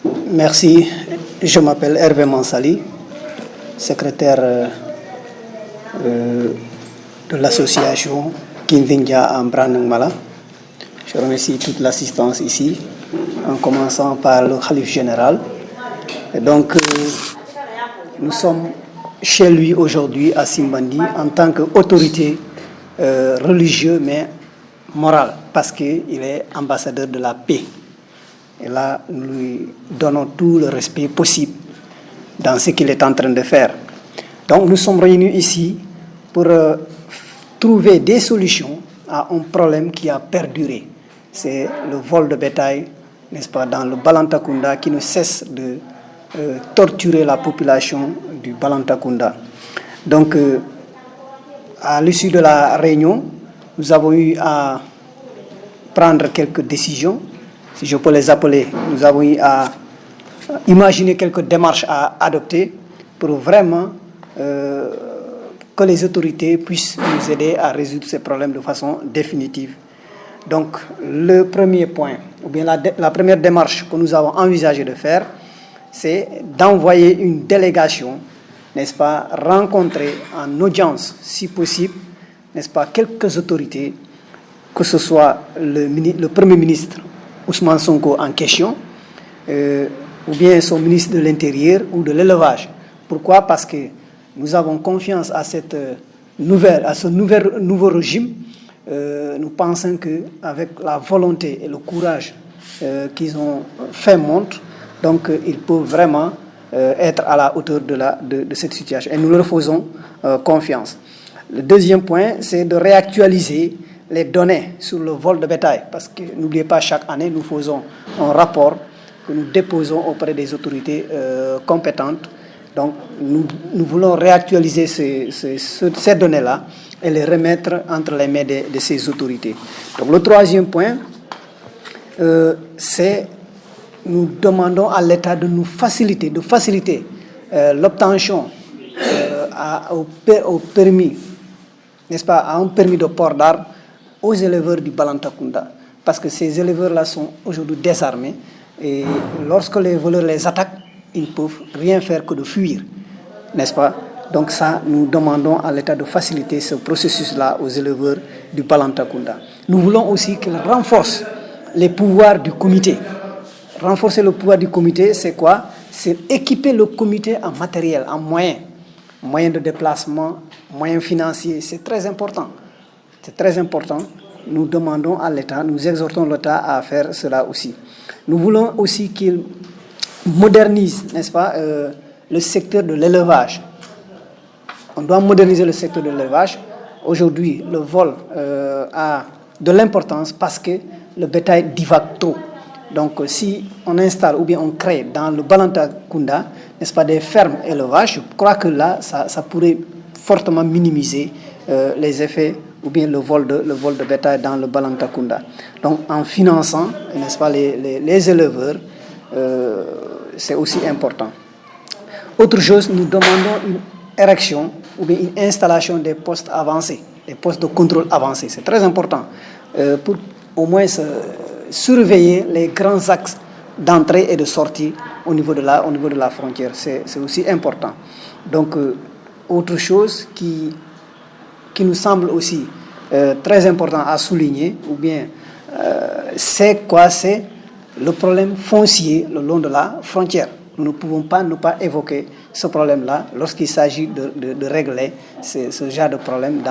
Merci. Je m'appelle Hervé Mansali, secrétaire de l'association Kinvindia en Mala. Je remercie toute l'assistance ici, en commençant par le Khalif général. Et donc, nous sommes chez lui aujourd'hui à Simbandi en tant qu'autorité religieuse mais morale, parce qu'il est ambassadeur de la paix. Et là, nous lui donnons tout le respect possible dans ce qu'il est en train de faire. Donc, nous sommes réunis ici pour trouver des solutions à un problème qui a perduré. C'est le vol de bétail, n'est-ce pas, dans le Balantakunda qui ne cesse de torturer la population du Balantakunda. Donc, à l'issue de la réunion, nous avons eu à prendre quelques décisions, si je peux les appeler. Nous avons eu à imaginer quelques démarches à adopter pour vraiment que les autorités puissent nous aider à résoudre ces problèmes de façon définitive. Donc, le premier point, ou bien la première démarche que nous avons envisagé de faire, c'est d'envoyer une délégation, n'est-ce pas, rencontrer en audience, si possible, n'est-ce pas, quelques autorités, que ce soit le Premier ministre Ousmane Sonko en question, ou bien son ministre de l'Intérieur ou de l'Élevage. Pourquoi? Parce que nous avons confiance à ce nouveau régime. Nous pensons qu'avec la volonté et le courage qu'ils ont fait montre, donc ils peuvent vraiment être à la hauteur de cette situation. Et nous leur faisons confiance. Le deuxième point, c'est de réactualiser les données sur le vol de bétail. Parce que n'oubliez pas, chaque année, nous faisons un rapport que nous déposons auprès des autorités compétentes. Donc, nous voulons réactualiser ces données-là et les remettre entre les mains de ces autorités. Donc, le troisième point, c'est nous demandons à l'État de nous faciliter, l'obtention au permis, n'est-ce pas, à un permis de port d'armes aux éleveurs du Balantakunda. Parce que ces éleveurs-là sont aujourd'hui désarmés et lorsque les voleurs les attaquent, ils ne peuvent rien faire que de fuir, n'est-ce pas? Donc ça, nous demandons à l'État de faciliter ce processus-là aux éleveurs du Balantakunda. Nous voulons aussi qu'il renforce les pouvoirs du comité. Renforcer le pouvoir du comité, c'est quoi? C'est équiper le comité en matériel, en moyens de déplacement, moyens financiers. C'est très important. C'est très important. Nous demandons à l'État, nous exhortons l'État à faire cela aussi. Nous voulons aussi qu'il modernise, n'est-ce pas, le secteur de l'élevage. On doit moderniser le secteur de l'élevage. Aujourd'hui, le vol a de l'importance parce que le bétail divague trop. Donc, si on installe ou bien on crée dans le Balantakunda, n'est-ce pas, des fermes élevage, je crois que là, ça pourrait fortement minimiser les effets ou bien le vol de bétail dans le Balantakunda. Donc, en finançant, n'est-ce pas, les éleveurs, c'est aussi important. Autre chose, nous demandons une érection ou bien une installation des postes avancés, des postes de contrôle avancés. C'est très important pour au moins surveiller les grands axes d'entrée et de sortie au niveau de la frontière. C'est aussi important. Donc, autre chose qui nous semble aussi très important à souligner, ou bien c'est quoi? C'est le problème foncier le long de la frontière. Nous ne pouvons pas ne pas évoquer ce problème-là lorsqu'il s'agit de régler ce genre de problème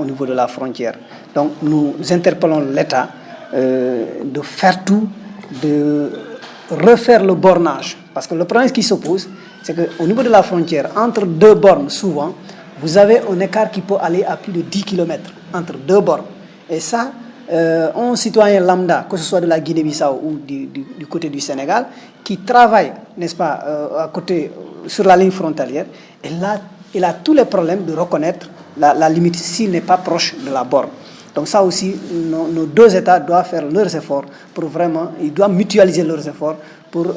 au niveau de la frontière. Donc, nous interpellons l'État de faire tout, de refaire le bornage. Parce que le problème qui se pose, c'est qu'au niveau de la frontière, entre deux bornes, souvent, vous avez un écart qui peut aller à plus de 10 km entre deux bornes. Et ça, un citoyen lambda, que ce soit de la Guinée-Bissau ou du côté du Sénégal, qui travaille, n'est-ce pas, à côté, sur la ligne frontalière, et là, il a tous les problèmes de reconnaître la limite s'il n'est pas proche de la borne. Donc ça aussi, nos deux États doivent faire leurs efforts pour vraiment, ils doivent mutualiser leurs efforts pour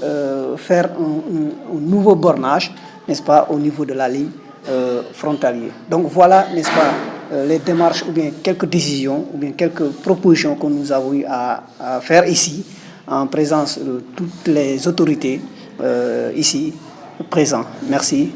faire un nouveau bornage, n'est-ce pas, au niveau de la ligne frontalière. Donc voilà, n'est-ce pas, les démarches ou bien quelques décisions ou bien quelques propositions que nous avons eu à faire ici en présence de toutes les autorités ici présentes. Merci.